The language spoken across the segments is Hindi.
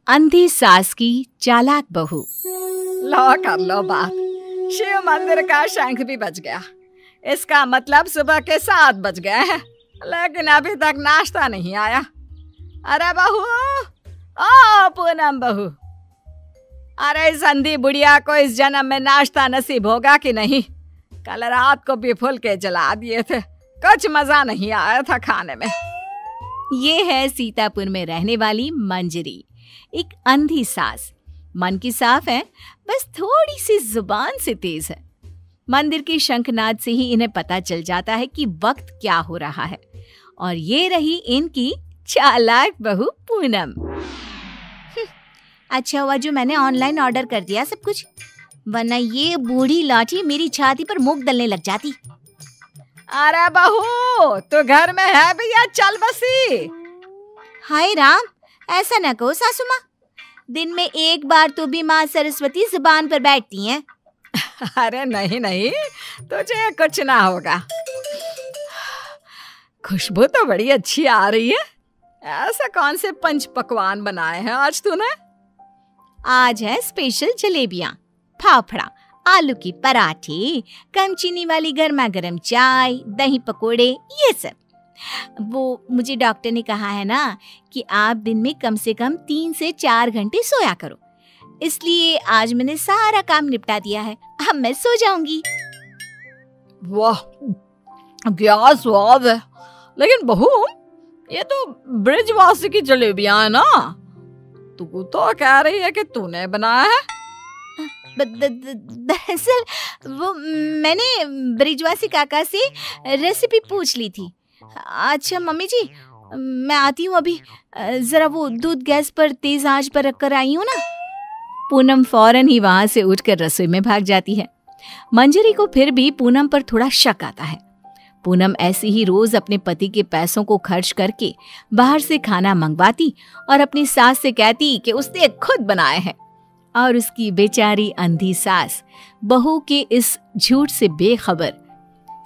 अंधी सास की चालाक बहू। लो कर लो बात। शिव मंदिर का शंख भी बज गया। इसका मतलब सुबह के 7 बज गए हैं, लेकिन अभी तक नाश्ता नहीं आया। अरे बहू, ओ पूनम बहू, अरे इस अंधी बुढ़िया को इस जन्म में नाश्ता नसीब होगा कि नहीं? कल रात को भी फुलके जला दिए थे, कुछ मजा नहीं आया था खाने में। ये है सीतापुर में रहने वाली मंजरी, एक अंधी सास। मन की साफ है, बस थोड़ी सी जुबान से तेज है। मंदिर के शंखनाद से ही इन्हें पता चल जाता है कि वक्त क्या हो रहा है। और ये रही इनकी चालाक बहू पूनम। अच्छा हुआ जो मैंने ऑनलाइन ऑर्डर कर दिया सब कुछ, वरना ये बूढ़ी लाठी मेरी छाती पर मूंग दलने लग जाती। अरे बहू, तू घर में है भैया, चल बसी। हाय राम, ऐसा न कहो सासू माँ, दिन में एक बार तो भी माँ सरस्वती जुबान पर बैठती हैं। अरे नहीं नहीं, तुझे कुछ ना होगा। खुशबू तो बड़ी अच्छी आ रही है। ऐसा कौन से पंच पकवान बनाए हैं आज तूने? आज है स्पेशल जलेबियाँ, फाफड़ा, आलू की पराठे, कम चीनी वाली गर्मा गर्म चाय, दही पकोड़े, ये सब। वो मुझे डॉक्टर ने कहा है ना कि आप दिन में कम से कम 3 से 4 घंटे सोया करो, इसलिए आज मैंने सारा काम निपटा दिया है। अब मैं सो जाऊंगी। वाह, क्या स्वाद है। लेकिन बहू, ये तो ब्रिजवासी की जलेबियां है ना? तू तो कह रही है कि तूने बनाया है। दरअसल वो मैंने ब्रिजवासी काका से रेसिपी पूछ ली थी। अच्छा मम्मी जी, मैं आती हूँ अभी, जरा वो दूध गैस पर तेज आंच पर रखकर आई हूँ ना। पूनम फौरन ही वहां से उठकर रसोई में भाग जाती है। मंजरी को फिर भी पूनम पर थोड़ा शक आता है। पूनम ऐसे ही रोज अपने पति के पैसों को खर्च करके बाहर से खाना मंगवाती और अपनी सास से कहती कि उसने खुद बनाए हैं। और उसकी बेचारी अंधी सास बहू के इस झूठ से बेखबर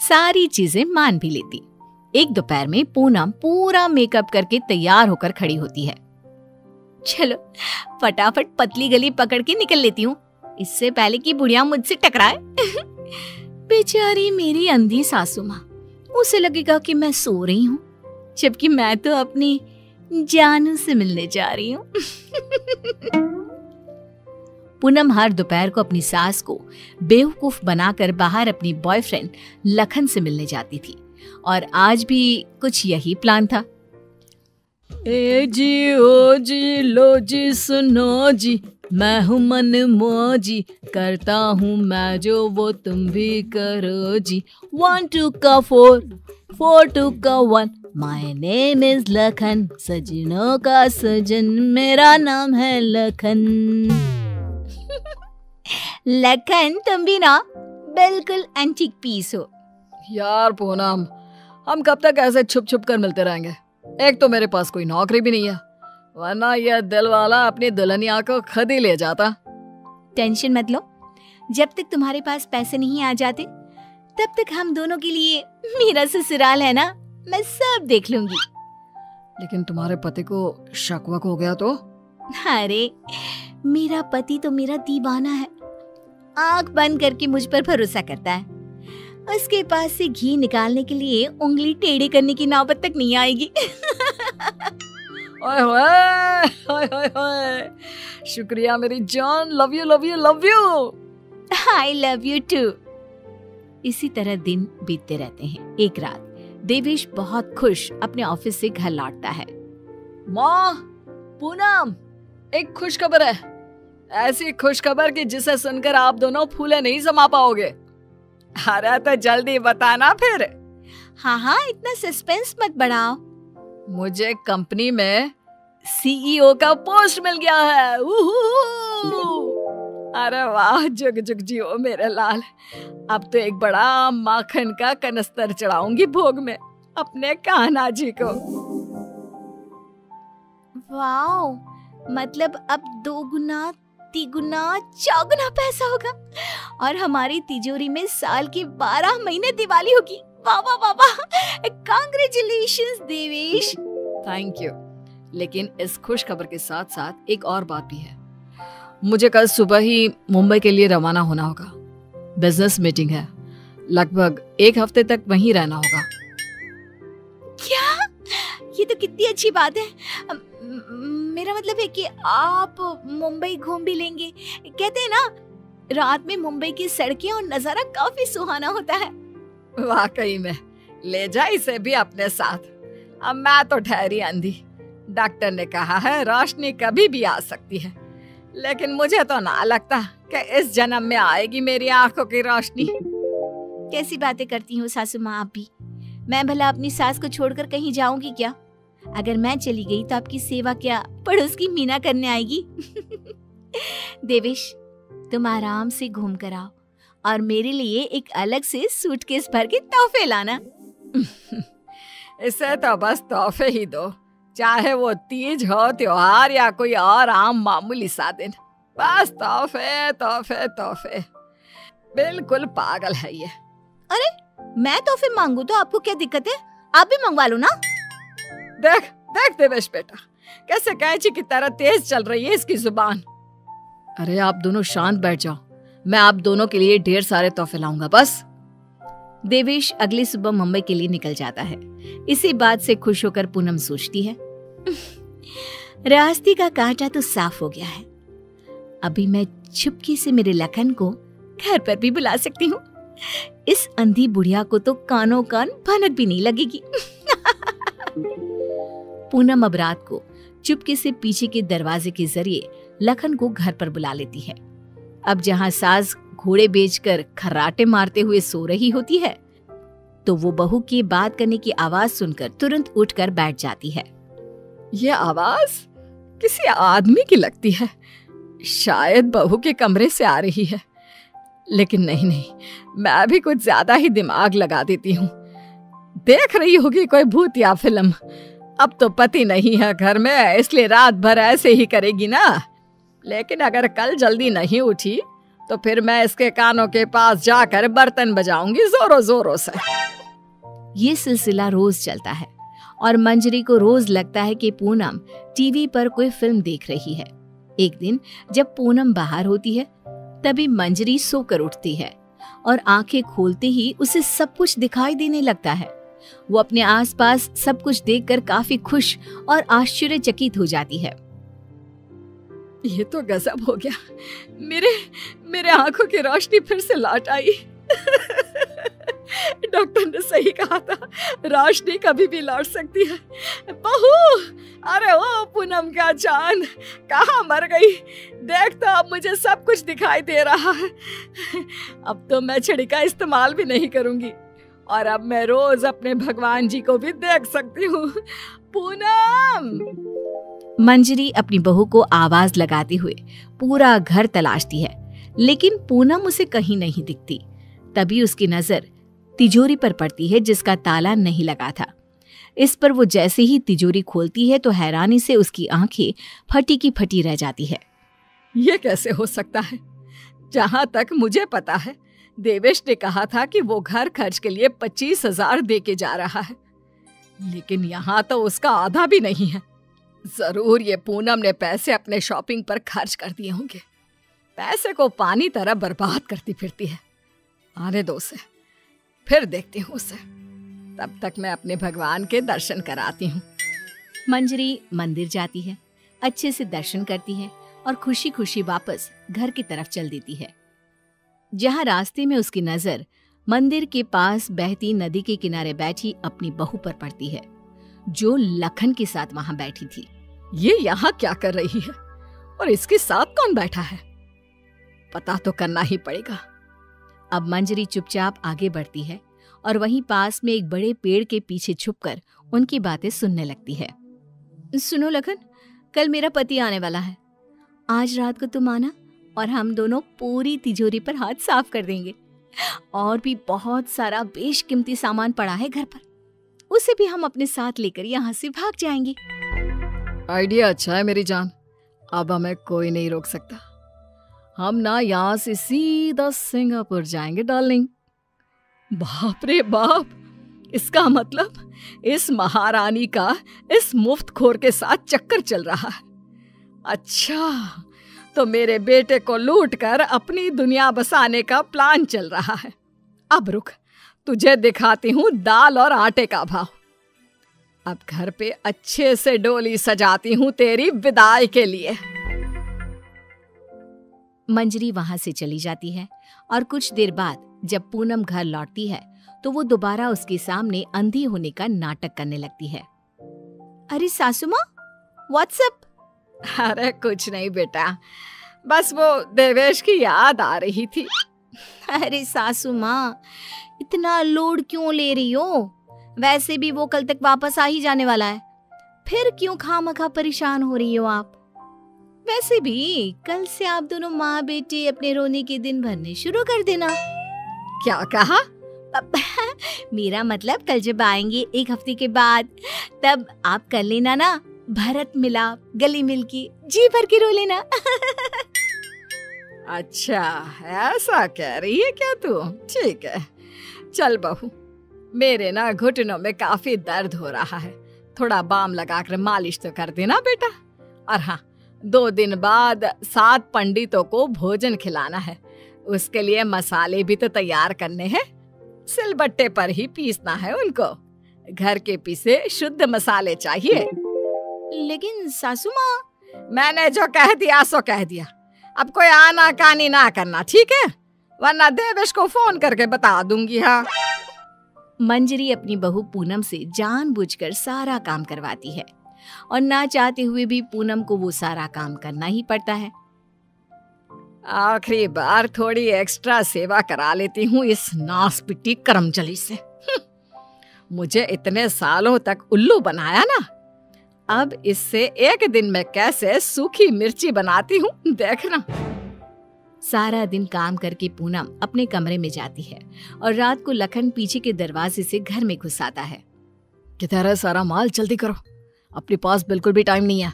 सारी चीजें मान भी लेती। एक दोपहर में पूनम पूरा मेकअप करके तैयार होकर खड़ी होती है। चलो फटाफट पतली गली पकड़ के निकल लेती हूँ, इससे पहले कि बुढ़िया मुझसे टकराए। बेचारी मेरी अंधी सासू माँ, उसे लगेगा कि मैं सो रही हूँ, जबकि मैं तो अपनी जानू से मिलने जा रही हूँ। पूनम हर दोपहर को अपनी सास को बेवकूफ बनाकर बाहर अपनी बॉयफ्रेंड लखन से मिलने जाती थी, और आज भी कुछ यही प्लान था। ए जी ओ जी लो जी सुनो जी, मैं हूँ मन मौजी, करता हूँ मैं जो वो तुम भी करो जी। 1 2 का 4, 4 2 का 1, माय नेम इज लखन, सजनों का सजन मेरा नाम है लखन। लखन, तुम भी ना बिल्कुल एंटीक पीस हो। यार पूनम, हम कब तक ऐसे छुप छुप कर मिलते रहेंगे? एक तो मेरे पास कोई नौकरी भी नहीं है, वरना यह दिल वाला अपनी दुल्हनिया को खुद ही ले जाता। टेंशन मत लो, जब तक तुम्हारे पास पैसे नहीं आ जाते तब तक हम दोनों के लिए मेरा ससुराल है ना, मैं सब देख लूंगी। लेकिन तुम्हारे पति को शक वक हो गया तो? अरे मेरा पति तो मेरा दीवाना है, आंख बंद करके मुझ पर भरोसा करता है। उसके पास से घी निकालने के लिए उंगली टेढ़ी करने की नौबत तक नहीं आएगी। ओए होए, ओए होए, शुक्रिया मेरी जान, love you love you love you. I love you too. इसी तरह दिन बीतते रहते हैं। एक रात देवेश बहुत खुश अपने ऑफिस से घर लौटता है। माँ, पूनम, एक खुश खबर है। ऐसी खुश खबर कि जिसे सुनकर आप दोनों फूले नहीं समा पाओगे। अरे तो जल्दी बताना फिर। हाँ हाँ, इतना सस्पेंस मत बढ़ाओ। मुझे कंपनी में सीईओ का पोस्ट मिल गया है। अरे वाह, जुग जुग जियो मेरे लाल। अब तो एक बड़ा माखन का कनस्तर चढ़ाऊंगी भोग में अपने कान्हा जी को। वाओ, मतलब अब 2 गुना 3 गुना 4 गुना पैसा होगा और हमारी तिजोरी में साल की 12 महीने दिवाली होगी। वाह वाह वाह वाह, कांग्रेचुलेशंस देवेश। Thank you. लेकिन इस खुश खबर के साथ साथ एक और बात भी है। मुझे कल सुबह ही मुंबई के लिए रवाना होना होगा। बिजनेस मीटिंग है, लगभग 1 हफ्ते तक वहीं रहना होगा। क्या? ये तो कितनी अच्छी बात है। मेरा मतलब है कि आप मुंबई घूम भी लेंगे। कहते हैं ना, रात में मुंबई की सड़कें और नजारा काफी सुहाना होता है। वाकई में, ले जा इसे भी अपने साथ। अब मैं तो ठहरी अंधी। डॉक्टर ने कहा है रोशनी कभी भी आ सकती है, लेकिन मुझे तो ना लगता कि इस जन्म में आएगी मेरी आंखों की रोशनी। कैसी बातें करती हो सासू माँ आप भी। मैं भला अपनी सास को छोड़कर कहीं जाऊंगी क्या? अगर मैं चली गई तो आपकी सेवा क्या पड़ोस की मीना करने आएगी? देवेश, तुम आराम से घूम कर आओ और मेरे लिए एक अलग से सूटकेस भर के तोहफे लाना। इसे तो बस तोहफे ही दो, चाहे वो तीज हो, त्योहार या कोई और आम मामूली सा दिन। बस तोहफे तोहफे तोहफे। बिल्कुल पागल है ये। अरे मैं तोहफे मांगू तो आपको क्या दिक्कत है? आप भी मंगवा लो ना। देख देख देवेश बेटा, कैसे कैंची की तरह तेज चल रही है इसकी जुबान। अरे आप दोनों शांत बैठ जाओ, मैं आप दोनों के लिए ढेर सारे तोहफे लाऊंगा बस। देवेश अगली सुबह मुंबई के लिए निकल जाता है। इसी बात से खुश होकर पूनम सोचती है, रास्ते का कांटा तो साफ हो गया है। अभी मैं चुपके से मेरे लखन को घर पर भी बुला सकती हूँ। इस अंधी बुढ़िया को तो कानों कान भनक भी नहीं लगेगी। पूनम अब रात को चुपके से पीछे के दरवाजे के जरिए लखन को घर पर बुला लेती है। अब जहाँ सास घोड़े बेचकर खर्राटे मारते हुए सो रही होती है, तो वो बहू की बात करने की आवाज सुनकर तुरंत उठकर बैठ जाती है। ये आवाज किसी आदमी की लगती है, शायद बहू के कमरे से आ रही है। लेकिन नहीं, मैं भी कुछ ज्यादा ही दिमाग लगा देती हूँ। देख रही होगी कोई भूत या फिल्म। अब तो पति नहीं है घर में, इसलिए रात भर ऐसे ही करेगी ना। लेकिन अगर कल जल्दी नहीं उठी तो फिर मैं इसके कानों के पास जाकर बर्तन बजाऊंगी जोरों जोरों से। ये सिलसिला रोज चलता है और मंजरी को रोज लगता है कि पूनम टीवी पर कोई फिल्म देख रही है। एक दिन जब पूनम बाहर होती है, तभी मंजरी सोकर उठती है और आंखें खोलते ही उसे सब कुछ दिखाई देने लगता है। वो अपने आसपास सब कुछ देखकर काफी खुश और आश्चर्यचकित हो जाती है। ये तो गजब हो गया, मेरे आंखों की रोशनी फिर से लौट आई। डॉक्टर ने सही कहा था, रोशनी कभी भी लौट सकती है। बहू, अरे ओ पूनम का चांद, कहाँ मर गई? देख तो अब मुझे सब कुछ दिखाई दे रहा है। अब तो मैं छड़ी का इस्तेमाल भी नहीं करूंगी और अब मैं रोज अपने भगवान जी को भी देख सकती हूँ। पूनम! मंजरी अपनी बहू को आवाज लगाते हुए पूरा घर तलाशती है, लेकिन पूनम उसे कहीं नहीं दिखती। तभी उसकी नजर तिजोरी पर पड़ती है जिसका ताला नहीं लगा था। इस पर वो जैसे ही तिजोरी खोलती है तो हैरानी से उसकी आंखें फटी की फटी रह जाती है। ये कैसे हो सकता है? जहां तक मुझे पता है, देवेश ने कहा था कि वो घर खर्च के लिए 25,000 दे के जा रहा है, लेकिन यहाँ तो उसका आधा भी नहीं है। जरूर ये पूनम ने पैसे अपने शॉपिंग पर खर्च कर दिए होंगे। पैसे को पानी तरह बर्बाद करती फिरती है। आने दो उसे, फिर देखती हूँ उसे। तब तक मैं अपने भगवान के दर्शन कराती हूँ। मंजरी मंदिर जाती है, अच्छे से दर्शन करती है और खुशी खुशी वापस घर की तरफ चल देती है। जहाँ रास्ते में उसकी नजर मंदिर के पास बहती नदी के किनारे बैठी अपनी बहू पर पड़ती है, जो लखन के साथ वहां बैठी थी। ये यहाँ क्या कर रही है और इसके साथ कौन बैठा है? पता तो करना ही पड़ेगा। अब मंजरी चुपचाप आगे बढ़ती है और वहीं पास में एक बड़े पेड़ के पीछे छुपकर उनकी बातें सुनने लगती है। सुनो लखन, कल मेरा पति आने वाला है। आज रात को तुम आना और हम दोनों पूरी तिजोरी पर हाथ साफ कर देंगे। और भी बहुत सारा बेशकीमती सामान पड़ा है घर पर, उसे भी हम अपने साथ लेकर यहाँ से भाग जाएंगे। आइडिया अच्छा है मेरी जान, अब हमें कोई नहीं रोक सकता। हम ना यहाँ से सीधा सिंगापुर जाएंगे डार्लिंग। बाप रे बाप, इसका मतलब इस महारानी का इस मुफ्तखोर के साथ चक्कर चल रहा है। अच्छा, तो मेरे बेटे को लूटकर अपनी दुनिया बसाने का प्लान चल रहा है। अब रुक, तुझे दिखाती हूँ दाल और आटे का भाव। अब घर पे अच्छे से डोली सजाती हूँ तेरी विदाई के लिए। मंजरी वहां से चली जाती है और कुछ देर बाद जब पूनम घर लौटती है तो वो दोबारा उसके सामने अंधी होने का नाटक करने लगती है। अरे सासू माँ, व्हाट्सएप? अरे कुछ नहीं बेटा, बस वो देवेश की याद आ रही थी। अरे सासू माँ, इतना लोड क्यों ले रही हो? वैसे भी वो कल तक वापस आ ही जाने वाला है, फिर क्यों खामखा परेशान हो रही हो आप? वैसे भी कल से आप दोनों माँ बेटे अपने रोने के दिन भरने शुरू कर देना। क्या कहा? मेरा मतलब कल जब आएंगे 1 हफ्ते के बाद, तब आप कर लेना ना भरत मिलाप, गली मिलके जी भर के रो लेना। अच्छा, ऐसा कह रही है क्या तू? ठीक है, चल बहू, मेरे ना घुटनों में काफी दर्द हो रहा है, थोड़ा बाम लगाकर मालिश तो कर देना बेटा। और हाँ, 2 दिन बाद 7 पंडितों को भोजन खिलाना है, उसके लिए मसाले भी तो तैयार करने हैं। सिलबट्टे पर ही पीसना है उनको, घर के पिसे शुद्ध मसाले चाहिए। लेकिन सासू माँ, मैंने जो कह दिया सो कह दिया, अब कोई आना कानी ना करना, ठीक है? वरना देवेश को फोन करके बता दूंगी। हाँ। मंजरी अपनी बहू पूनम से जानबूझकर सारा काम करवाती है और ना चाहते हुए भी पूनम को वो सारा काम करना ही पड़ता है। आखिरी बार थोड़ी एक्स्ट्रा सेवा करा लेती हूँ इस नासपिटी कर्मचली से। मुझे इतने सालों तक उल्लू बनाया ना, अब इससे एक दिन में कैसे सूखी मिर्ची बनाती हूँ देखना। सारा दिन काम करके पूनम अपने कमरे में जाती है और रात को लखन पीछे के दरवाजे से घर में घुस आता है। किधर है सारा माल? जल्दी करो, अपने पास बिल्कुल भी टाइम नहीं है।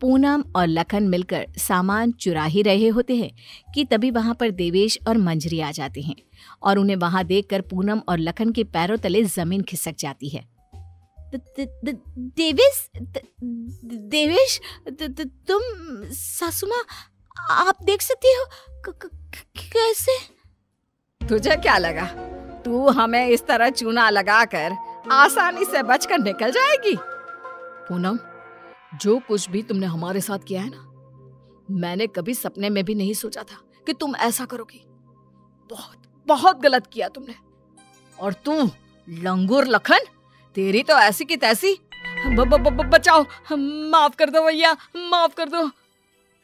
पूनम और लखन मिलकर सामान चुरा ही रहे होते हैं कि तभी वहां पर देवेश और मंजरी आ जाते हैं और उन्हें वहां देखकर पूनम और लखन के पैरों तले जमीन खिसक जाती है। देवेश, तुम? सासू माँ, आप देख सकती हो? कैसे? तुझे क्या लगा तू हमें इस तरह चूना लगाकर आसानी से बचकर निकल जाएगी? पूनम, जो कुछ भी तुमने हमारे साथ किया है ना, मैंने कभी सपने में भी नहीं सोचा था कि तुम ऐसा करोगी। बहुत बहुत गलत किया तुमने। और तू लंगूर लखन, तेरी तो ऐसी की तैसी। बचाओ, माफ कर दो भैया, माफ कर दो।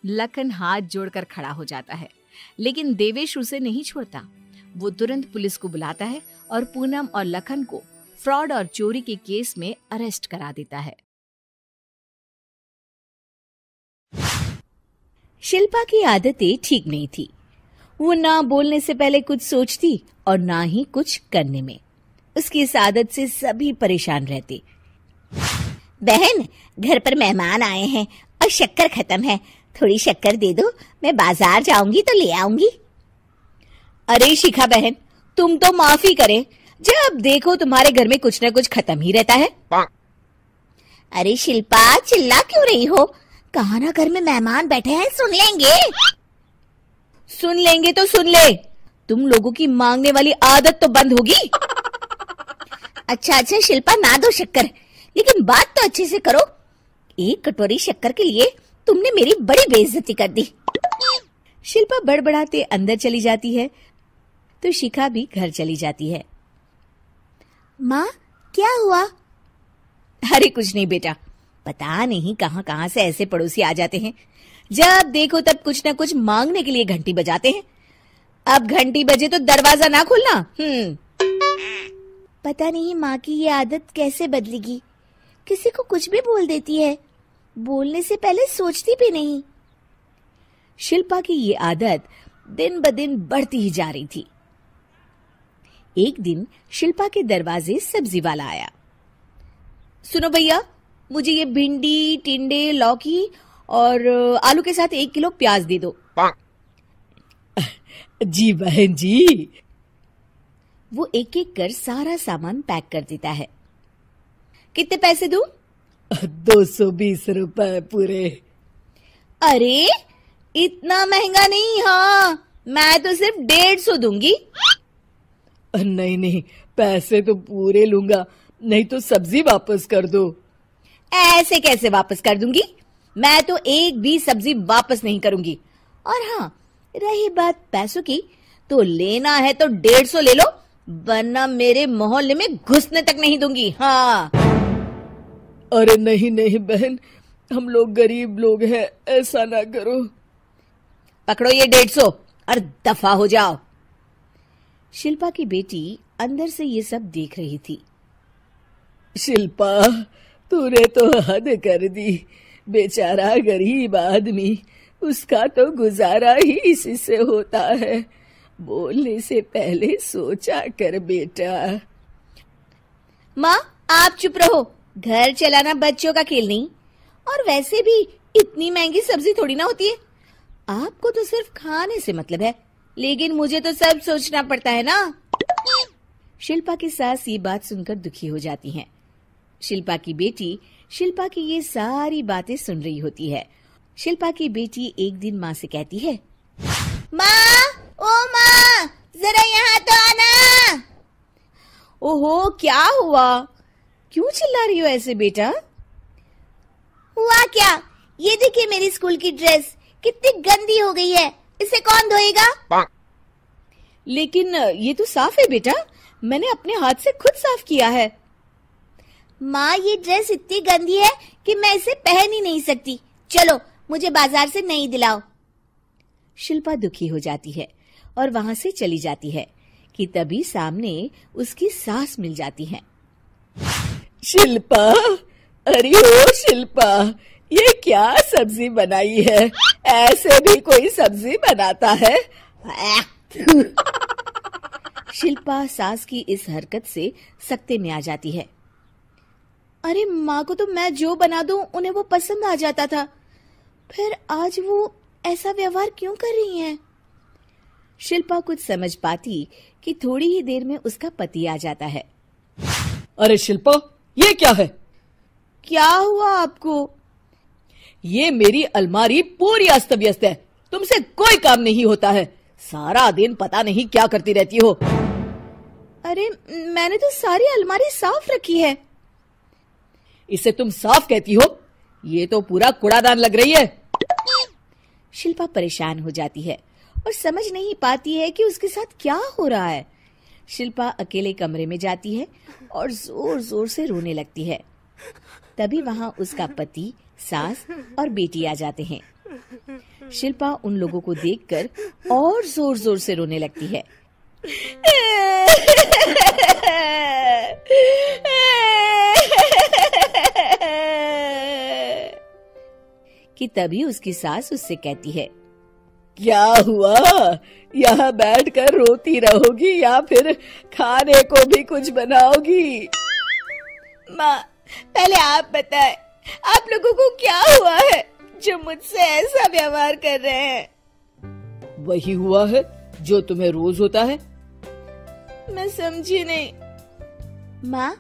लखन हाथ जोड़कर खड़ा हो जाता है, लेकिन देवेश उसे नहीं छोड़ता। वो तुरंत पुलिस को बुलाता है और पूनम और लखन को फ्रॉड और चोरी के केस में अरेस्ट करा देता है। शिल्पा की आदतें ठीक नहीं थी। वो ना बोलने से पहले कुछ सोचती और ना ही कुछ करने में। उसकी इस आदत से सभी परेशान रहते। बहन, घर पर मेहमान आए हैं और शक्कर खत्म है, थोड़ी शक्कर दे दो, मैं बाजार जाऊंगी तो ले आऊंगी। अरे शिखा बहन, तुम तो माफी करे, जब देखो तुम्हारे घर में कुछ न कुछ खत्म ही रहता है। अरे शिल्पा, चिल्ला क्यों रही हो? कहा ना घर में मेहमान बैठे हैं, सुन लेंगे। सुन लेंगे तो सुन ले, तुम लोगों की मांगने वाली आदत तो बंद होगी। अच्छा शिल्पा, ना दो शक्कर, लेकिन बात तो अच्छे से करो। 1 कटोरी शक्कर के लिए तुमने मेरी बड़ी बेइज्जती कर दी। शिल्पा बड़बड़ाते अंदर चली जाती है तो शिखा भी घर चली जाती है। माँ, क्या हुआ? अरे कुछ नहीं बेटा, पता नहीं कहां कहां से ऐसे पड़ोसी आ जाते हैं, जब देखो तब कुछ न कुछ मांगने के लिए घंटी बजाते हैं। अब घंटी बजे तो दरवाजा ना खोलना। पता नहीं माँ की ये आदत कैसे बदलेगी, किसी को कुछ भी बोल देती है, बोलने से पहले सोचती भी नहीं। शिल्पा की ये आदत दिन ब दिन बढ़ती ही जा रही थी। एक दिन शिल्पा के दरवाजे सब्जी वाला आया। सुनो भैया, मुझे ये भिंडी, टिंडे, लौकी और आलू के साथ 1 किलो प्याज दे दो। जी बहन जी। वो एक एक कर सारा सामान पैक कर देता है। कितने पैसे दूं? 220 रुपए पूरे। अरे इतना महंगा नहीं। हाँ, मैं तो सिर्फ 150 दूंगी। नहीं नहीं, पैसे तो पूरे लूंगा, नहीं तो सब्जी वापस कर दो। ऐसे कैसे वापस कर दूंगी? मैं तो एक भी सब्जी वापस नहीं करूंगी। और हाँ, रही बात पैसों की, तो लेना है तो 150 ले लो, वरना मेरे मोहल्ले में घुसने तक नहीं दूंगी। हाँ। अरे नहीं नहीं बहन, हम लोग गरीब लोग हैं, ऐसा ना करो। पकड़ो ये 150 और दफा हो जाओ। शिल्पा की बेटी अंदर से ये सब देख रही थी। शिल्पा, तूने तो हद कर दी। बेचारा गरीब आदमी, उसका तो गुजारा ही इसी से होता है। बोलने से पहले सोचा कर बेटा। माँ, आप चुप रहो। घर चलाना बच्चों का खेल नहीं, और वैसे भी इतनी महंगी सब्जी थोड़ी ना होती है। आपको तो सिर्फ खाने से मतलब है, लेकिन मुझे तो सब सोचना पड़ता है ना। शिल्पा की सास ये बात सुनकर दुखी हो जाती हैं। शिल्पा की बेटी शिल्पा की ये सारी बातें सुन रही होती है। शिल्पा की बेटी एक दिन माँ से कहती है, माँ, ओ माँ, जरा यहाँ तो आना। ओहो, क्या हुआ? क्यों चिल्ला रही हो ऐसे बेटा? हुआ क्या? ये देखिए मेरी स्कूल की ड्रेस कितनी गंदी हो गई है, इसे कौन धोएगा? लेकिन ये तो साफ है बेटा, मैंने अपने हाथ से खुद साफ किया है। माँ, ये ड्रेस इतनी गंदी है कि मैं इसे पहन ही नहीं सकती। चलो, मुझे बाजार से नई दिलाओ। शिल्पा दुखी हो जाती है और वहां से चली जाती है कि तभी सामने उसकी सास मिल जाती है। शिल्पा, अरे ओ शिल्पा, ये क्या सब्जी बनाई है? ऐसे भी कोई सब्जी बनाता है? शिल्पा सास की इस हरकत से सख्ते में आ जाती है। अरे माँ को तो मैं जो बना दूं उन्हें वो पसंद आ जाता था, फिर आज वो ऐसा व्यवहार क्यों कर रही हैं? शिल्पा कुछ समझ पाती कि थोड़ी ही देर में उसका पति आ जाता है। अरे शिल्पा, ये क्या है? क्या हुआ आपको? ये मेरी अलमारी पूरी अस्त व्यस्त है, तुमसे कोई काम नहीं होता है। सारा दिन पता नहीं क्या करती रहती हो। अरे मैंने तो सारी अलमारी साफ रखी है। इसे तुम साफ कहती हो? ये तो पूरा कूड़ादान लग रही है। शिल्पा परेशान हो जाती है और समझ नहीं पाती है कि उसके साथ क्या हो रहा है। शिल्पा अकेले कमरे में जाती है और जोर जोर से रोने लगती है। तभी वहां उसका पति, सास और बेटी आ जाते हैं। शिल्पा उन लोगों को देखकर और जोर जोर से रोने लगती है। कि तभी उसकी सास उससे कहती है, क्या हुआ? यहाँ बैठकर रोती रहोगी या फिर खाने को भी कुछ बनाओगी? माँ, पहले आप बताएं, आप लोगों को क्या हुआ है जो मुझसे ऐसा व्यवहार कर रहे हैं? वही हुआ है जो तुम्हें रोज होता है। मैं समझी नहीं। माँ,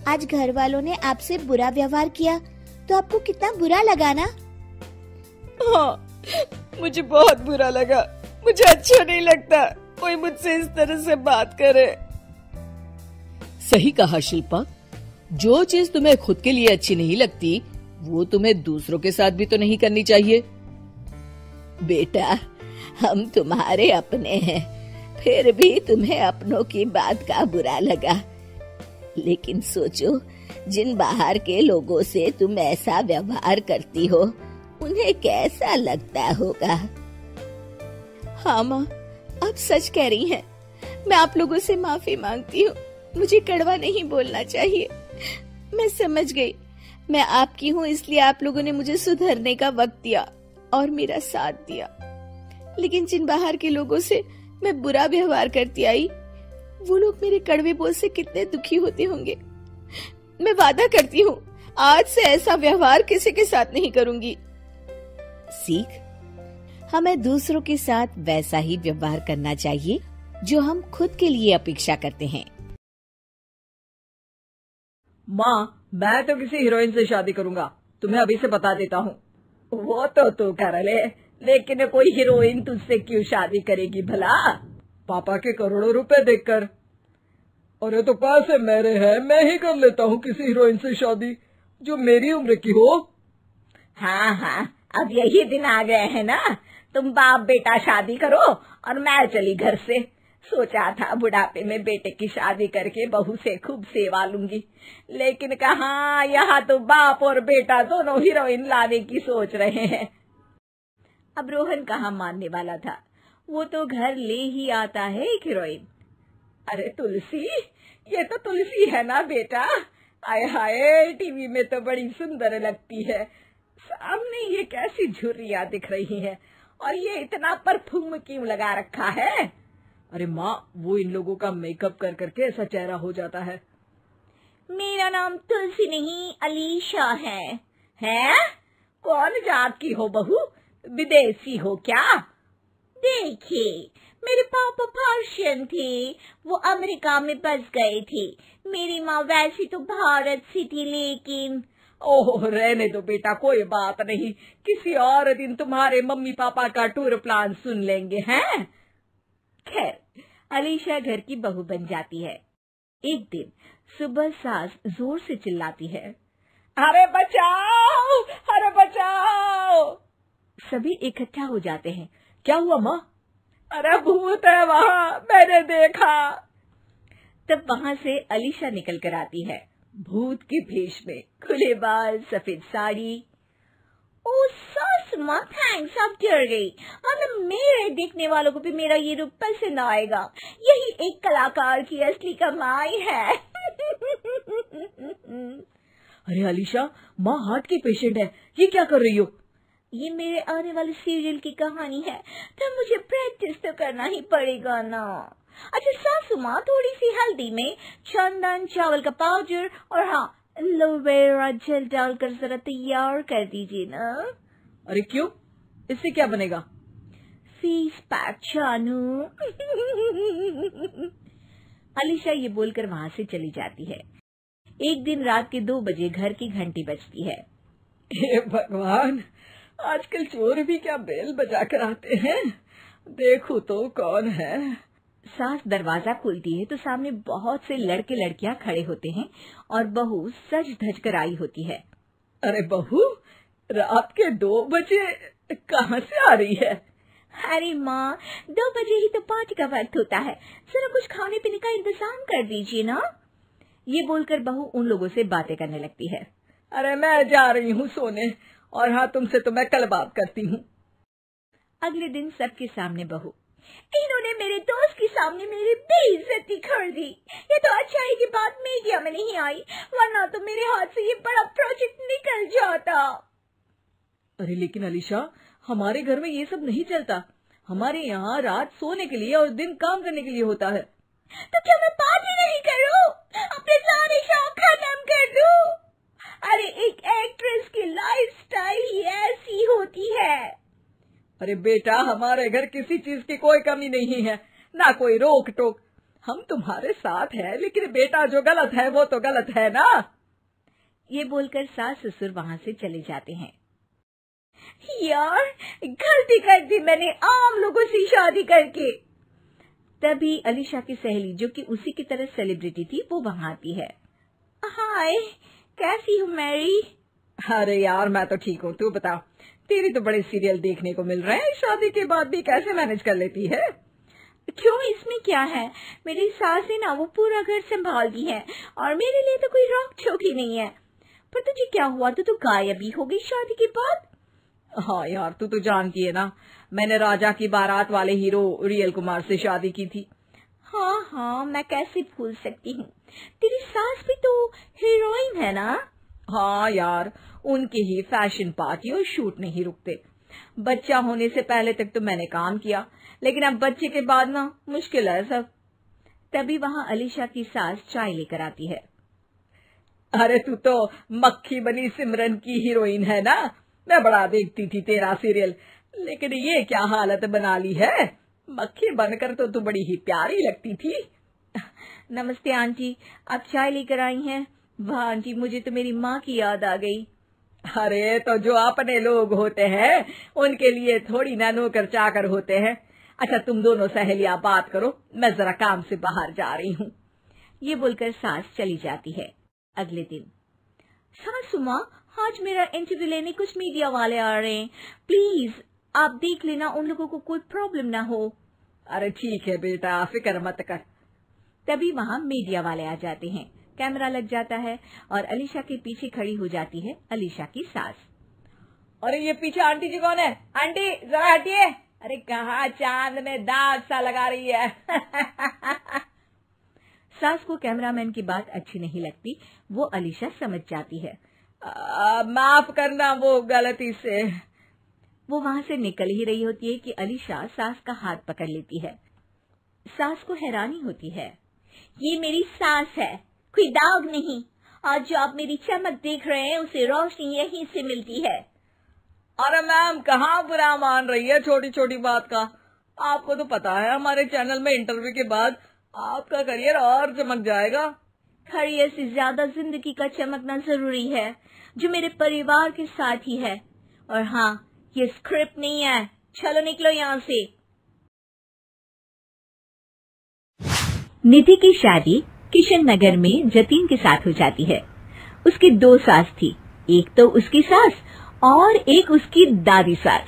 आज घर वालों ने आपसे बुरा व्यवहार किया तो आपको कितना बुरा लगा ना? हाँ, मुझे बहुत बुरा लगा। मुझे अच्छा नहीं लगता कोई मुझसे इस तरह से बात करे। सही कहा शिल्पा, जो चीज तुम्हें खुद के लिए अच्छी नहीं लगती वो तुम्हें दूसरों के साथ भी तो नहीं करनी चाहिए। बेटा, हम तुम्हारे अपने हैं, फिर भी तुम्हें अपनों की बात का बुरा लगा। लेकिन सोचो, जिन बाहर के लोगों से तुम ऐसा व्यवहार करती हो उन्हें कैसा लगता होगा। हाँ माँ, आप सच कह रही हैं। मैं आप लोगों से माफी मांगती हूँ, मुझे कड़वा नहीं बोलना चाहिए। मैं समझ गई, मैं आपकी हूँ इसलिए आप लोगों ने मुझे सुधरने का वक्त दिया और मेरा साथ दिया। लेकिन जिन बाहर के लोगों से मैं बुरा व्यवहार करती आई, वो लोग मेरे कड़वे बोल से कितने दुखी होते होंगे। मैं वादा करती हूँ, आज से ऐसा व्यवहार किसी के साथ नहीं करूंगी। सीख, हमें दूसरों के साथ वैसा ही व्यवहार करना चाहिए जो हम खुद के लिए अपेक्षा करते हैं। माँ, मैं तो किसी हीरोइन से शादी करूंगा, तुम्हें अभी से बता देता हूँ। वो तो तू कर ले, लेकिन कोई हीरोइन तुझसे क्यों शादी करेगी भला? पापा के करोड़ों रुपए देखकर। अरे तो पैसे मेरे हैं, मैं ही कर लेता हूँ किसी हीरोइन से शादी जो मेरी उम्र की हो। हाँ हाँ, अब यही दिन आ गए हैं ना, तुम बाप बेटा शादी करो और मैं चली घर से। सोचा था बुढ़ापे में बेटे की शादी करके बहू से खूब सेवा लूंगी, लेकिन कहाँ, यहाँ तो बाप और बेटा दोनों हीरोइन लाने की सोच रहे हैं। अब रोहन कहाँ मानने वाला था, वो तो घर ले ही आता है एक हीरोइन। अरे तुलसी, ये तो तुलसी है ना बेटा? आय हाय, टीवी में तो बड़ी सुंदर लगती है, सामने ये कैसी झुर्रियां दिख रही है, और ये इतना परफ्यूम क्यों लगा रखा है? अरे माँ, वो इन लोगों का मेकअप कर करके ऐसा चेहरा हो जाता है। मेरा नाम तुलसी नहीं अलीशा है। हैं? कौन जात की हो बहू? विदेशी हो क्या? देखिए, मेरे पापा पर्शियन थे, वो अमेरिका में बस गए थे। मेरी माँ वैसी तो भारत से थी, लेकिन ओह, रहने दो बेटा, कोई बात नहीं, किसी और दिन तुम्हारे मम्मी पापा का टूर प्लान सुन लेंगे हैं। खैर, अलीशा घर की बहू बन जाती है। एक दिन सुबह सास जोर से चिल्लाती है, अरे बचाओ, अरे बचाओ। सभी इकट्ठा हो जाते हैं। क्या हुआ माँ? अरे भूत है वहाँ, मैंने देखा। तब वहाँ से अलीशा निकल कर आती है, भूत के भेष में, खुले बाल, सफेद साड़ी। ओ सास माँ, थैंक्स, आप डर गई। अब मेरे देखने वालों को भी मेरा ये रूप पसंद आएगा। यही एक कलाकार की असली कमाई है। अरे अलीशा, माँ हार्ट की पेशेंट है, ये क्या कर रही हो? ये मेरे आने वाले सीरियल की कहानी है, तो मुझे प्रैक्टिस तो करना ही पड़ेगा ना। अच्छा सासू माँ, थोड़ी सी हल्दी में चंदन, चावल का पाउडर और हाँ, एलोवेरा जेल डालकर जरा तैयार कर दीजिए ना। अरे क्यों, इससे क्या बनेगा? फेस पैक जानू। अलीशा ये बोलकर वहाँ से चली जाती है। एक दिन रात के 2 बजे घर की घंटी बजती है। हे भगवान, आजकल चोर भी क्या बेल बजा कर आते हैं, देखो तो कौन है। सास दरवाजा खोलती है तो सामने बहुत से लड़के लड़कियां खड़े होते हैं और बहू सज धज कर आई होती है। अरे बहू, रात के 2 बजे कहाँ से आ रही है? अरे माँ, 2 बजे ही तो पार्टी का वक्त होता है, जरा कुछ खाने पीने का इंतजाम कर दीजिए ना। ये बोलकर बहू उन लोगों से बातें करने लगती है। अरे मैं जा रही हूँ सोने, और हाँ, तुमसे तो मैं कल बात करती हूँ। अगले दिन सबके सामने बहू, इन्होंने मेरे दोस्त के सामने मेरी बेइज्जती कर दी। ये तो अच्छा है कि बात मीडिया में नहीं आई, वरना तो मेरे हाथ से ये बड़ा प्रोजेक्ट निकल जाता। अरे लेकिन अलीशा, हमारे घर में ये सब नहीं चलता। हमारे यहाँ रात सोने के लिए और दिन काम करने के लिए होता है। तो क्या मैं पार्टी नहीं करूं? अपने सारे शौक खत्म कर दूं? अरे एक एक्ट्रेस की लाइफस्टाइल ही ऐसी होती है। अरे बेटा, हमारे घर किसी चीज की कोई कमी नहीं है, ना कोई रोक टोक। हम तुम्हारे साथ हैं, लेकिन बेटा जो गलत है वो तो गलत है ना। ये बोलकर सास ससुर वहाँ से चले जाते हैं। यार, गलती कर दी मैंने आम लोगों से शादी करके। तभी अलीशा की सहेली, जो कि उसी की तरह सेलिब्रिटी थी, वो वहाँ आती है। हाय, कैसी हो मैरी? अरे यार, मैं तो ठीक हूँ, तू बता, तेरी तो बड़े सीरियल देखने को मिल रहे हैं, शादी के बाद भी कैसे मैनेज कर लेती है? क्यों, इसमें क्या है? मेरी सास है ना, वो पूरा घर संभालती है और मेरे लिए तो कोई रोक टोक ही नहीं है। पर तुझे क्या हुआ, तू तो गायब ही हो गई शादी के बाद। हाँ यार, तू तो जानती है ना, मैंने राजा की बारात वाले हीरो रियल कुमार से शादी की थी। हाँ हाँ, मैं कैसे भूल सकती हूँ, तेरी सास भी तो हीरोइन है ना। हाँ यार, उनके ही फैशन पार्टी और शूट नहीं रुकते। बच्चा होने से पहले तक तो मैंने काम किया, लेकिन अब बच्चे के बाद ना मुश्किल है सब। तभी वहाँ अलीशा की सास चाय लेकर आती है। अरे तू तो मक्खी बनी सिमरन की हीरोइन है ना, मैं बड़ा देखती थी तेरा सीरियल, लेकिन ये क्या हालत बना ली है, मक्खी बनकर तो तू बड़ी ही प्यारी लगती थी। नमस्ते आंटी, आप चाय लेकर आई हैं? वाह आंटी, मुझे तो मेरी माँ की याद आ गई। अरे तो जो अपने लोग होते हैं उनके लिए थोड़ी ना नौकर चाकर होते हैं। अच्छा तुम दोनों सहेलियां बात करो, मैं जरा काम से बाहर जा रही हूँ। ये बोलकर सास चली जाती है। अगले दिन, सासू माँ, आज मेरा इंटरव्यू लेने कुछ मीडिया वाले आ रहे हैं, प्लीज आप देख लेना उन लोगों को कोई प्रॉब्लम ना हो। अरे ठीक है बेटा, फिक्र मत कर। तभी वहाँ मीडिया वाले आ जाते हैं। कैमरा लग जाता है और अलीशा के पीछे खड़ी हो जाती है अलीशा की सास। अरे ये पीछे आंटी जी कौन है? आंटी जरा हटिए। अरे कहाँ चांद में दाग सा लगा रही है। सास को कैमरामैन की बात अच्छी नहीं लगती, वो अलीशा समझ जाती है। माफ करना, वो गलती से। वो वहां से निकल ही रही होती है कि अलीशा सास का हाथ पकड़ लेती है। सास को हैरानी होती है, ये मेरी सास है, कोई दाग नहीं। आज जो आप मेरी चमक देख रहे हैं उसे रोशनी यहीं से मिलती है। अरे मैम, कहाँ बुरा मान रही है छोटी छोटी बात का। आपको तो पता है हमारे चैनल में इंटरव्यू के बाद आपका करियर और चमक जाएगा। करियर से ज्यादा जिंदगी का चमकना जरूरी है, जो मेरे परिवार के साथ ही है। और हाँ, ये स्क्रिप्ट नहीं है, चलो निकलो यहाँ से। निधि की शादी किशन नगर में जतीन के साथ हो जाती है। उसकी 2 सास थी, एक तो उसकी सास और एक उसकी दादी सास।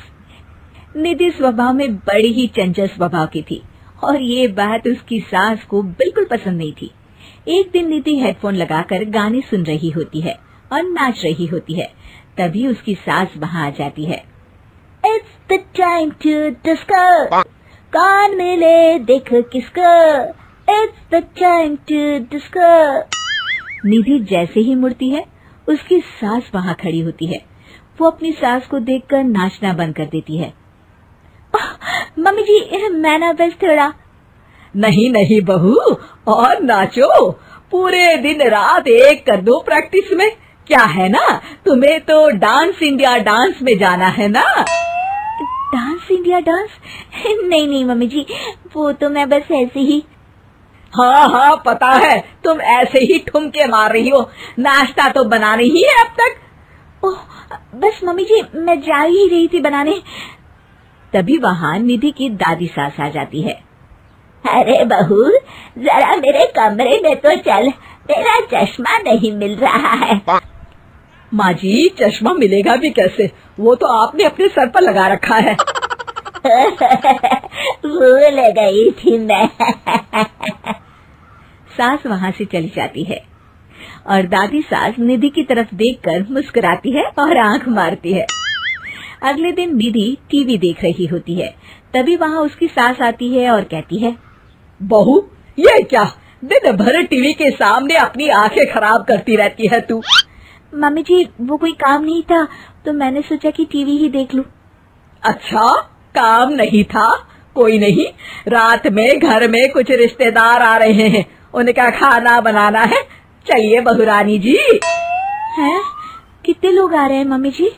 निधि स्वभाव में बड़ी ही चंचल स्वभाव की थी और ये बात उसकी सास को बिल्कुल पसंद नहीं थी। एक दिन निधि हेडफोन लगाकर गाने सुन रही होती है और नाच रही होती है, तभी उसकी सास वहां आ जाती है। It's the time to disco, कौन मिले देखो किसको, It's the time to disco। निधि जैसे ही मुड़ती है, उसकी सास वहां खड़ी होती है। वो अपनी सास को देखकर नाचना बंद कर देती है। मम्मी जी, मैं ना बस थोड़ा। नहीं नहीं बहू, और नाचो, पूरे दिन रात एक कर दो प्रैक्टिस में। क्या है ना, तुम्हें तो डांस इंडिया डांस में जाना है ना। Dance India dance? नहीं नहीं मम्मी जी, वो तो मैं बस ऐसे ही। हाँ हाँ पता है, तुम ऐसे ही ठुमके मार रही हो, नाश्ता तो बनानी ही है अब तक। ओह बस मम्मी जी, मैं जा ही रही थी बनाने। तभी वहाँ निधि की दादी सास आ जाती है। अरे बहू, जरा मेरे कमरे में तो चल, तेरा चश्मा नहीं मिल रहा है। माँ जी, चश्मा मिलेगा भी कैसे, वो तो आपने अपने सर पर लगा रखा है। भूल गई थी मैं। सास वहाँ से चली जाती है और दादी सास निधि की तरफ देखकर मुस्कुराती है और आंख मारती है। अगले दिन निधि टीवी देख रही होती है, तभी वहाँ उसकी सास आती है और कहती है, बहू ये क्या, दिन भर टीवी के सामने अपनी आंखें खराब करती रहती है तू। मम्मी जी, वो कोई काम नहीं था तो मैंने सोचा कि टीवी ही देख लूं। अच्छा, काम नहीं था, कोई नहीं, रात में घर में कुछ रिश्तेदार आ रहे हैं, उनका खाना बनाना है। चलिए बहुरानी जी। हैं? कितने लोग आ रहे हैं मम्मी जी?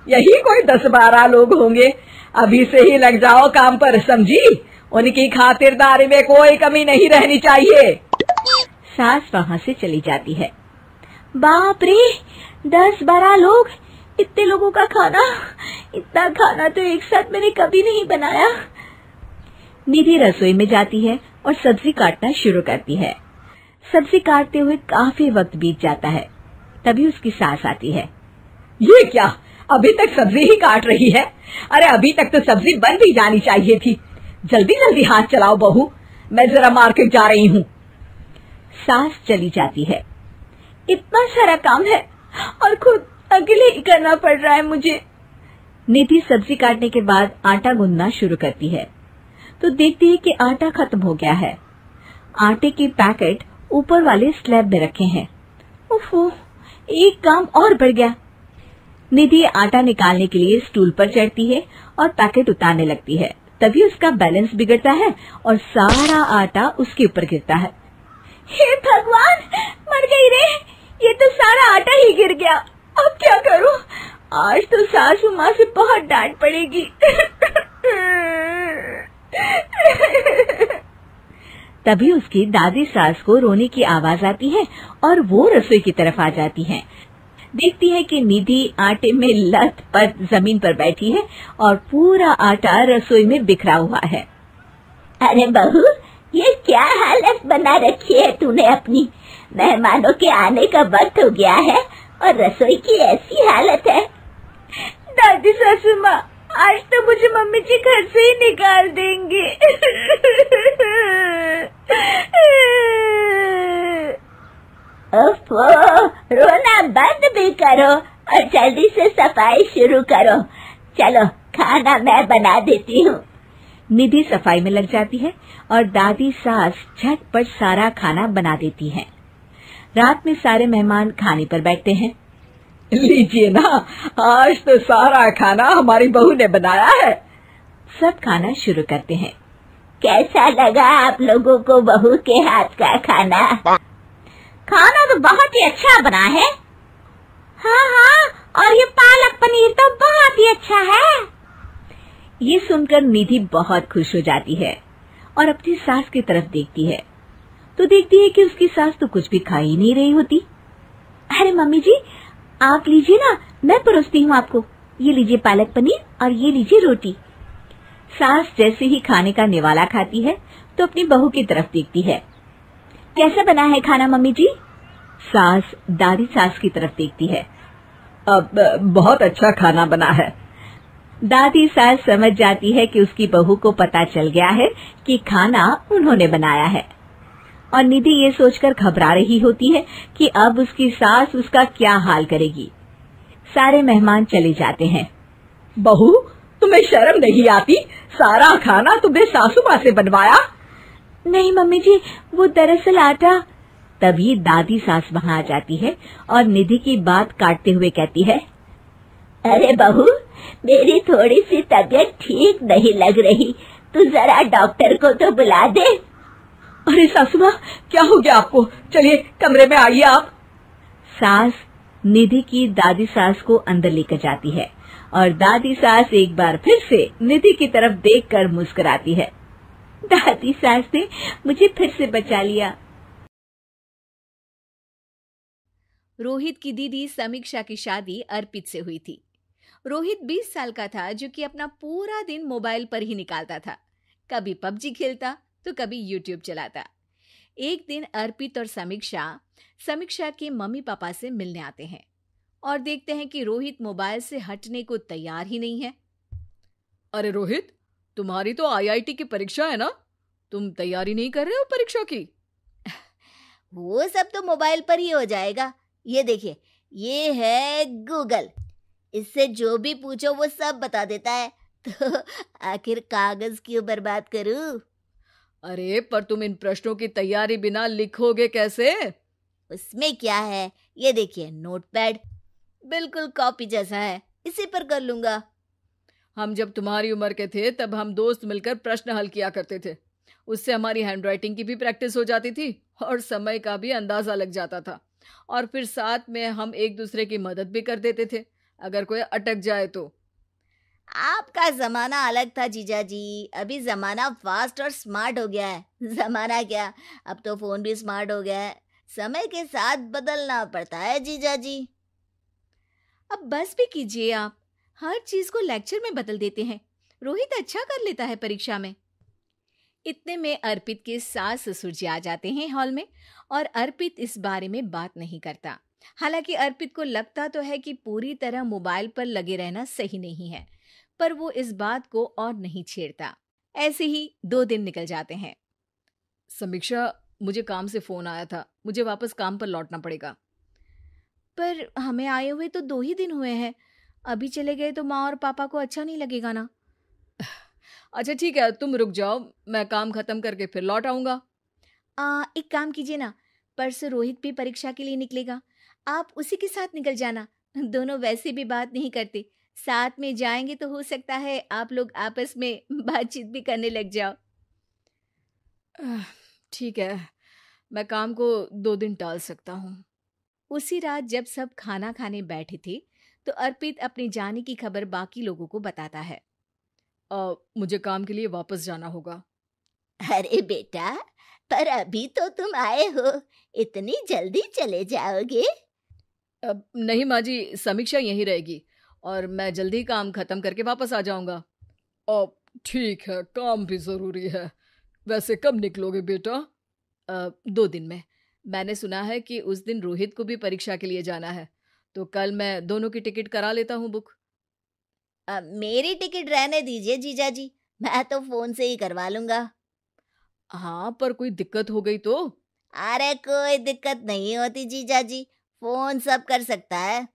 यही कोई 10-12 लोग होंगे। अभी से ही लग जाओ काम पर, समझी। उनकी खातिरदारी में कोई कमी नहीं रहनी चाहिए। सास वहाँ से चली जाती है। बाप रे, 10-12 लोग, इतने लोगों का खाना, इतना खाना तो एक साथ मैंने कभी नहीं बनाया। निधि रसोई में जाती है और सब्जी काटना शुरू करती है। सब्जी काटते हुए काफी वक्त बीत जाता है, तभी उसकी सास आती है। ये क्या, अभी तक सब्जी ही काट रही है? अरे अभी तक तो सब्जी बन भी जानी चाहिए थी। जल्दी जल्दी हाथ चलाओ बहू, मैं जरा मार्केट जा रही हूँ। सास चली जाती है। इतना सारा काम है और खुद अकेले ही करना पड़ रहा है मुझे। निधि सब्जी काटने के बाद आटा गूंदना शुरू करती है तो देखती है कि आटा खत्म हो गया है। आटे के पैकेट ऊपर वाले स्लैब में रखे हैं। उफ़, एक काम और बढ़ गया। निधि आटा निकालने के लिए स्टूल पर चढ़ती है और पैकेट उतारने लगती है, तभी उसका बैलेंस बिगड़ता है और सारा आटा उसके ऊपर गिरता है। हे भगवान, मर गई रे, ये तो सारा आटा ही गिर गया। अब क्या करूं? आज तो सासू माँ से बहुत डांट पड़ेगी। तभी उसकी दादी सास को रोने की आवाज आती है और वो रसोई की तरफ आ जाती हैं। देखती है कि निधि आटे में लथपथ जमीन पर बैठी है और पूरा आटा रसोई में बिखरा हुआ है। अरे बहू, ये क्या हालत बना रखी है तूने अपनी? मेहमानों के आने का वक्त हो गया है और रसोई की ऐसी हालत है। दादी सासू माँ, आज तो मुझे मम्मी जी घर से ही निकाल देंगे। ओफो, रोना बंद भी करो और जल्दी से सफाई शुरू करो। चलो, खाना मैं बना देती हूँ। निधि सफाई में लग जाती है और दादी सास झटपट सारा खाना बना देती हैं। रात में सारे मेहमान खाने पर बैठते हैं। लीजिए ना, आज तो सारा खाना हमारी बहू ने बनाया है। सब खाना शुरू करते हैं। कैसा लगा आप लोगों को बहू के हाथ का खाना? खाना तो बहुत ही अच्छा बना है। हाँ, और ये पालक पनीर तो बहुत ही अच्छा है। ये सुनकर निधि बहुत खुश हो जाती है और अपनी सास की तरफ देखती है तो देखती है कि उसकी सास तो कुछ भी खा ही नहीं रही होती। अरे मम्मी जी, आप लीजिए ना, मैं परोसती हूँ आपको। ये लीजिए पालक पनीर और ये लीजिए रोटी। सास जैसे ही खाने का निवाला खाती है तो अपनी बहू की तरफ देखती है। कैसा बना है खाना मम्मी जी? सास दादी सास की तरफ देखती है। अब बहुत अच्छा खाना बना है। दादी सास समझ जाती है कि उसकी बहू को पता चल गया है कि खाना उन्होंने बनाया है और निधि ये सोचकर घबरा रही होती है कि अब उसकी सास उसका क्या हाल करेगी। सारे मेहमान चले जाते हैं। बहू, तुम्हें शर्म नहीं आती? सारा खाना तुमने सासू माँ से बनवाया? नहीं मम्मी जी, वो दरअसल आटा। तभी दादी सास वहाँ आ जाती है और निधि की बात काटते हुए कहती है, अरे बहू, मेरी थोड़ी सी तबीयत ठीक नहीं लग रही, तू जरा डॉक्टर को तो बुला दे। अरे सासू माँ, क्या हो गया आपको? चलिए कमरे में आइए आप। सास निधि की दादी सास को अंदर लेकर जाती है और दादी सास एक बार फिर से निधि की तरफ देखकर मुस्कुराती है। दादी सास ने मुझे फिर से बचा लिया। रोहित की दीदी समीक्षा की शादी अर्पित से हुई थी। रोहित 20 साल का था, जो कि अपना पूरा दिन मोबाइल पर ही निकालता था। कभी पबजी खेलता तो कभी यूट्यूब चलाता। एक दिन अर्पित और समीक्षा के मम्मी पापा से मिलने आते हैं और देखते हैं कि रोहित मोबाइल से हटने को तैयार ही नहीं है। अरे रोहित, तुम्हारी तो आईआईटी की परीक्षा है ना? तुम तैयारी नहीं कर रहे हो परीक्षा की? वो सब तो मोबाइल पर ही हो जाएगा। ये देखिए, ये है गूगल। इससे जो भी पूछो वो सब बता देता है। तो आखिर कागज क्यों बर्बाद करूं? अरे पर तुम इन प्रश्नों की तैयारी बिना लिखोगे कैसे? उसमें क्या है, ये देखिए नोटपैड, बिल्कुल कॉपी जैसा है, इसी पर कर लूंगा। हम जब तुम्हारी उम्र के थे तब हम दोस्त मिलकर प्रश्न हल किया करते थे। उससे हमारी हैंडराइटिंग की भी प्रैक्टिस हो जाती थी और समय का भी अंदाजा लग जाता था। और फिर साथ में हम एक दूसरे की मदद भी कर देते थे अगर कोई अटक जाए तो। आपका जमाना अलग था जीजा जी, अभी जमाना फास्ट और स्मार्ट हो गया है। जमाना क्या, अब तो फोन भी स्मार्ट हो गया है। समय के साथ बदलना पड़ता है जीजा जी। अब बस भी कीजिए आप, हर चीज को लेक्चर में बदल देते हैं। रोहित अच्छा कर लेता है परीक्षा में। इतने में अर्पित के सास ससुर जी आ जाते हैं हॉल में और अर्पित इस बारे में बात नहीं करता। हालांकि अर्पित को लगता तो है कि पूरी तरह मोबाइल पर लगे रहना सही नहीं है, पर वो इस बात को और नहीं छेड़ता। ऐसे ही 2 दिन निकल जाते हैं। समीक्षा, मुझे काम से फोन आया था, मुझे वापस काम पर लौटना पड़ेगा। पर हमें आए हुए तो 2 ही दिन हुए हैं, अभी चले गए तो माँ और पापा को अच्छा नहीं लगेगा ना। अच्छा ठीक है, तुम रुक जाओ, मैं काम खत्म करके फिर लौट आऊंगा। एक काम कीजिए ना, परसों रोहित भी परीक्षा के लिए निकलेगा, आप उसी के साथ निकल जाना। दोनों वैसे भी बात नहीं करते, साथ में जाएंगे तो हो सकता है आप लोग आपस में बातचीत भी करने लग जाओ। ठीक है, मैं काम को 2 दिन टाल सकता हूँ। उसी रात जब सब खाना खाने बैठे थे तो अर्पित अपने जाने की खबर बाकी लोगों को बताता है। मुझे काम के लिए वापस जाना होगा। अरे बेटा, पर अभी तो तुम आए हो, इतनी जल्दी चले जाओगे? अब नहीं माँ जी, समीक्षा यहीं रहेगी और मैं जल्दी काम खत्म करके वापस आ जाऊंगा। अब ठीक है, काम भी जरूरी है। वैसे कब निकलोगे बेटा? 2 दिन में। मैंने सुना है कि उस दिन रोहित को भी परीक्षा के लिए जाना है, तो कल मैं दोनों की टिकट करा लेता हूँ बुक। मेरी टिकट रहने दीजिए जीजा जी, मैं तो फोन से ही करवा लूंगा। हाँ, पर कोई दिक्कत हो गई तो? अरे कोई दिक्कत नहीं होती जीजा जी, फोन सब कर सकता है।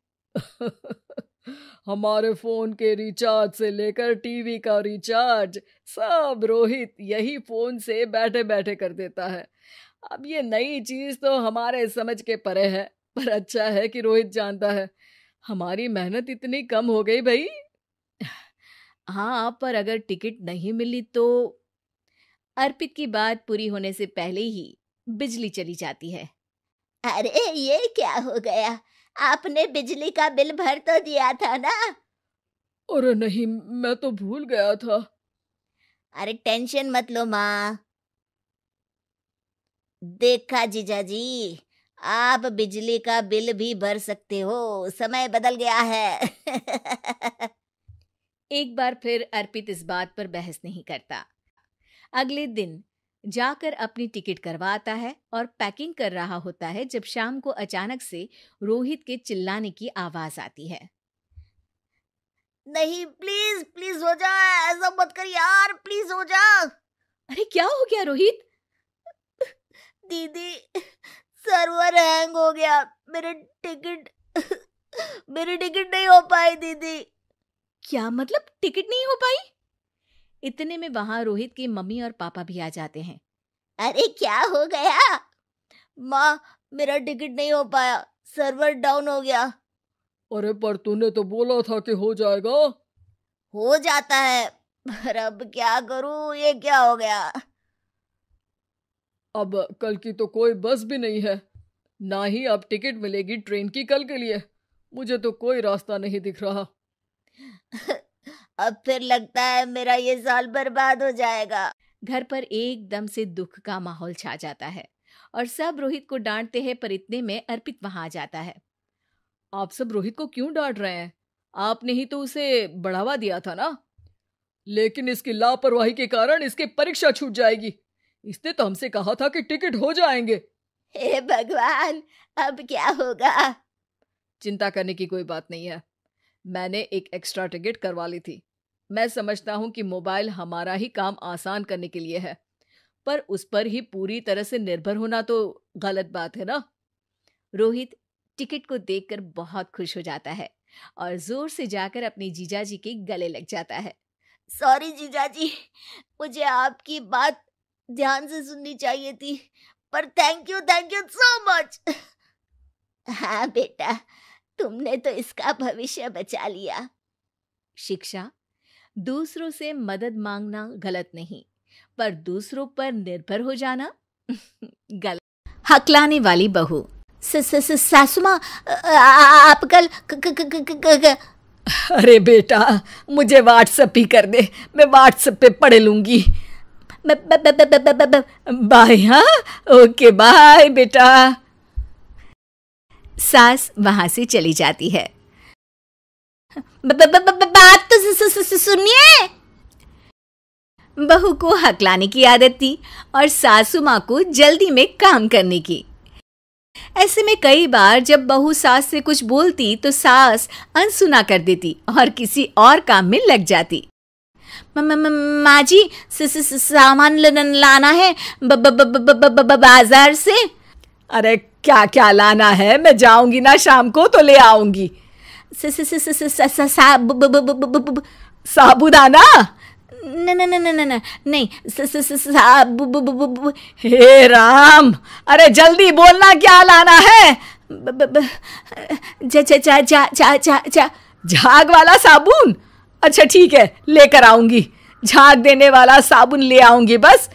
हमारे फोन के रिचार्ज से लेकर टीवी का रिचार्ज सब रोहित यही फोन से बैठे बैठे कर देता है। अब ये नई चीज तो हमारे समझ के परे है, पर अच्छा है कि रोहित जानता है। हमारी मेहनत इतनी कम हो गई भाई। हाँ, पर अगर टिकट नहीं मिली तो? अर्पित की बात पूरी होने से पहले ही बिजली चली जाती है। अरे ये क्या हो गया, आपने बिजली का बिल भर तो दिया था ना? अरे नहीं, मैं तो भूल गया था। अरे टेंशन मत लो माँ। देखा जीजा जी, आप बिजली का बिल भी भर सकते हो, समय बदल गया है। एक बार फिर अर्पित इस बात पर बहस नहीं करता। अगले दिन जाकर अपनी टिकट करवाता है और पैकिंग कर रहा होता है जब शाम को अचानक से रोहित के चिल्लाने की आवाज आती है। नहीं, प्लीज प्लीज हो जा, ऐसा मत कर यार, प्लीज हो जा। अरे क्या हो गया रोहित? दीदी, सर्वर हैंग हो गया, मेरी टिकट नहीं हो पाई दीदी। क्या मतलब टिकट नहीं हो पाई? इतने में वहां रोहित की मम्मी और पापा भी आ जाते हैं। अरे क्या हो गया? माँ, मेरा टिकट नहीं हो पाया, सर्वर डाउन हो गया। अरे पर तूने तो बोला था कि हो जाएगा। हो जाता है, पर अब क्या करूं, ये क्या हो गया? अब कल की तो कोई बस भी नहीं है, ना ही अब टिकट मिलेगी ट्रेन की कल के लिए। मुझे तो कोई रास्ता नहीं दिख रहा। अब फिर लगता है मेरा ये साल बर्बाद हो जाएगा। घर पर एकदम से दुख का माहौल छा जाता है और सब रोहित को डांटते हैं, पर इतने में अर्पित वहां आ जाता है। आप सब रोहित को क्यों डांट रहे हैं? आपने ही तो उसे बढ़ावा दिया था ना। लेकिन इसकी लापरवाही के कारण इसकी परीक्षा छूट जाएगी। इसने तो हमसे कहा था कि टिकट हो जाएंगे। हे भगवान, अब क्या होगा? चिंता करने की कोई बात नहीं है, मैंने एक एक्स्ट्रा टिकट करवा ली थी। मैं समझता हूँ कि मोबाइल हमारा ही काम आसान करने के लिए है, पर उस पर ही पूरी तरह से निर्भर होना तो गलत बात है ना। रोहित टिकट को देखकर बहुत खुश हो जाता है और जोर से जाकर अपने जीजाजी के गले लग जाता है। सॉरी जीजाजी, मुझे आपकी बात ध्यान से सुननी चाहिए थी, पर थैंक यू सो मच। हाँ बेटा, तुमने तो इसका भविष्य बचा लिया। शिक्षा, दूसरों से मदद मांगना गलत नहीं, पर दूसरों पर निर्भर हो जाना गलत। हकलाने वाली बहू। सासू माँ, आप कल अरे बेटा, मुझे व्हाट्सएप ही कर दे, मैं व्हाट्सएप पे पढ़ लूंगी। बाय। हाँ, ओके बाय बेटा। सास वहां से चली जाती है। बात तो सुनिए। बहू को हकलाने की आदत थी और सासू माँ को जल्दी में काम करने की। ऐसे में कई बार जब बहू सास से कुछ बोलती तो सास अनसुना कर देती और किसी और काम में लग जाती। माँ जी, सामान लाना है बाजार से। अरे क्या क्या लाना है? मैं जाऊंगी ना शाम को तो ले आऊंगी। साबुदाना? नहीं। हे राम, अरे जल्दी बोलना, क्या लाना है? झाग वाला साबुन? अच्छा ठीक है, लेकर आऊंगी। झाग देने वाला साबुन ले आऊंगी बस।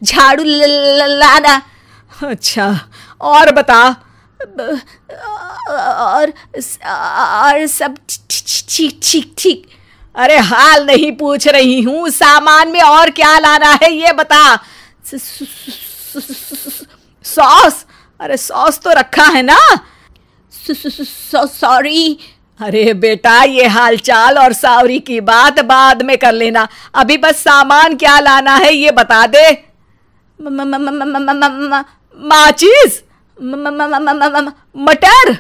झाड़ू लाना। अच्छा, और बता। और सब ठीक। अरे हाल नहीं पूछ रही हूँ, सामान में और क्या लाना है ये बता। सॉस? अरे सॉस तो रखा है ना। सॉरी। अरे बेटा, ये हालचाल और सॉरी की बात बाद में कर लेना, अभी बस सामान क्या लाना है ये बता दे। माचिस? मटर?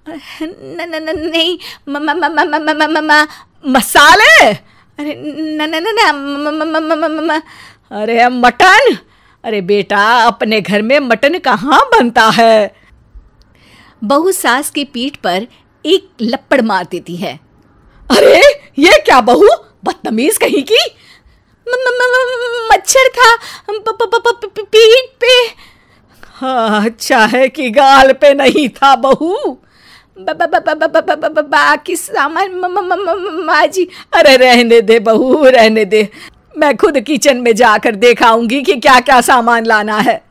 नहीं, मसाले? अरे अरे मटन? अरे बेटा, अपने घर में मटन कहाँ बनता है। बहू सास की पीठ पर एक लपड़ मार देती है। अरे ये क्या बहू, बदतमीज कहीं की। मच्छर था पीठ पे। हाँ, अच्छा है कि गाल पे नहीं था बहू। बाकी सामान माँ जी। अरे रहने दे बहू, रहने दे, मैं खुद किचन में जाकर दिखाऊंगी कि क्या क्या सामान लाना है।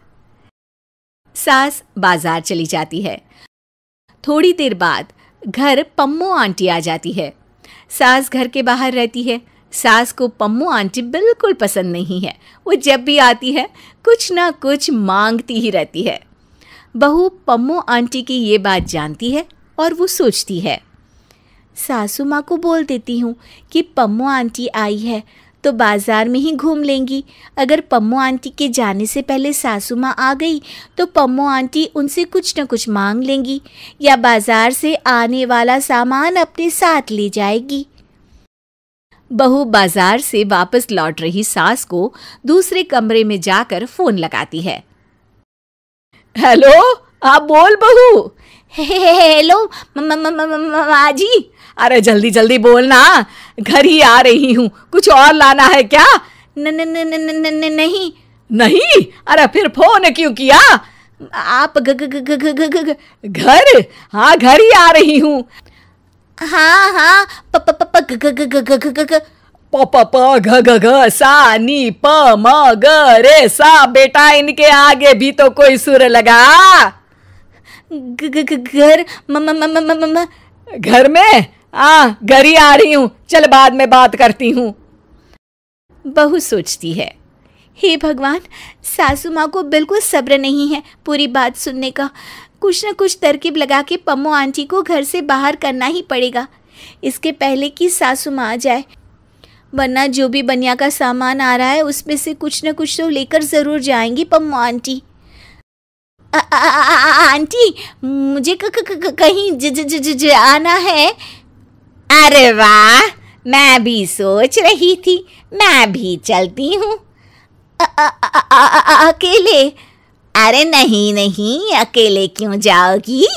सास बाजार चली जाती है। थोड़ी देर बाद घर पम्मो आंटी आ जाती है। सास घर के बाहर रहती है। सास को पम्मो आंटी बिल्कुल पसंद नहीं है। वो जब भी आती है कुछ ना कुछ मांगती ही रहती है। बहू पम्मो आंटी की ये बात जानती है और वो सोचती है, सासू माँ को बोल देती हूँ कि पम्मो आंटी आई है तो बाजार में ही घूम लेंगी। अगर पम्मो आंटी के जाने से पहले सासू माँ आ गई तो पम्मो आंटी उनसे कुछ न कुछ मांग लेंगी या बाजार से आने वाला सामान अपने साथ ले जाएगी। बहू बाजार से वापस लौट रही सास को दूसरे कमरे में जाकर फोन लगाती है। हेलो, आप बोल बहू। हेलो माँ जी। अरे जल्दी जल्दी बोलना, घर ही आ रही हूँ, कुछ और लाना है क्या। नहीं। नहीं? अरे फिर फोन क्यों किया। आप घर? हाँ, घर ही आ रही हूँ। हाँ सा नी प म ग रे सा। बेटा, इनके आगे भी तो कोई सुर लगा। घर घर में? घर ही आ रही हूँ, चल बाद में बात करती हूँ। बहू सोचती है, हे भगवान, सासू माँ को बिल्कुल सब्र नहीं है पूरी बात सुनने का। कुछ न कुछ तरकीब लगा के पम्मो आंटी को घर से बाहर करना ही पड़ेगा, इसके पहले कि सासू माँ आ जाए। वरना जो भी बनिया का सामान आ रहा है उसमें से कुछ न कुछ तो लेकर ज़रूर जाएंगी पम्मो आंटी। आंटी, मुझे कहीं आना है। अरे वाह, मैं भी सोच रही थी, मैं भी चलती हूँ। अकेले? अरे नहीं नहीं, अकेले क्यों जाओगी,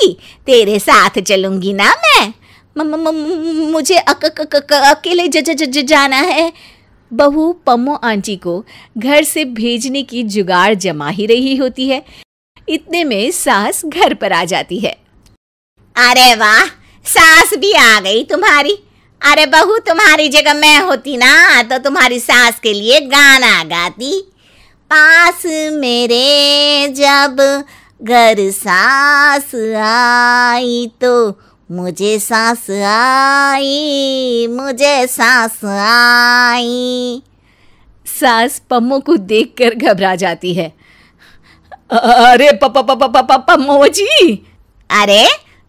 तेरे साथ चलूंगी ना मैं। मुझे अकेले जाना है। बहू पम्मो आंटी को घर से भेजने की जुगाड़ जमा ही रही होती है। इतने में सास घर पर आ जाती है। अरे वाह, सास भी आ गई तुम्हारी। अरे बहू, तुम्हारी जगह मैं होती ना तो तुम्हारी सास के लिए गाना गाती। पास मेरे जब घर सास आई तो मुझे सास आई, मुझे सास आई। सास पम्मो को देखकर घबरा जाती है। अरे पम्मो जी। अरे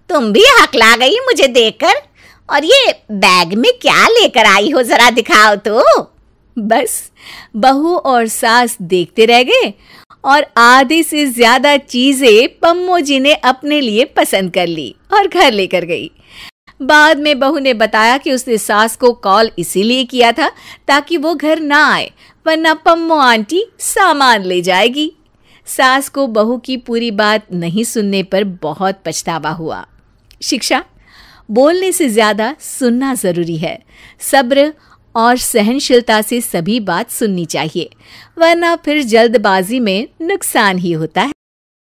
तुम भी हकला गई मुझे देखकर। और ये बैग में क्या लेकर आई हो, जरा दिखाओ तो। बस बहू और सास देखते रह गए और आधे से ज्यादा चीजें पम्मो जी ने अपने लिए पसंद कर ली और घर लेकर गई। बाद में बहू ने बताया कि उसने सास को कॉल इसीलिए किया था ताकि वो घर ना आए, वरना पम्मो आंटी सामान ले जाएगी। सास को बहू की पूरी बात नहीं सुनने पर बहुत पछतावा हुआ। शिक्षा: बोलने से ज्यादा सुनना जरूरी है। सब्र और सहनशीलता से सभी बात सुननी चाहिए, वरना फिर जल्दबाजी में नुकसान ही होता है।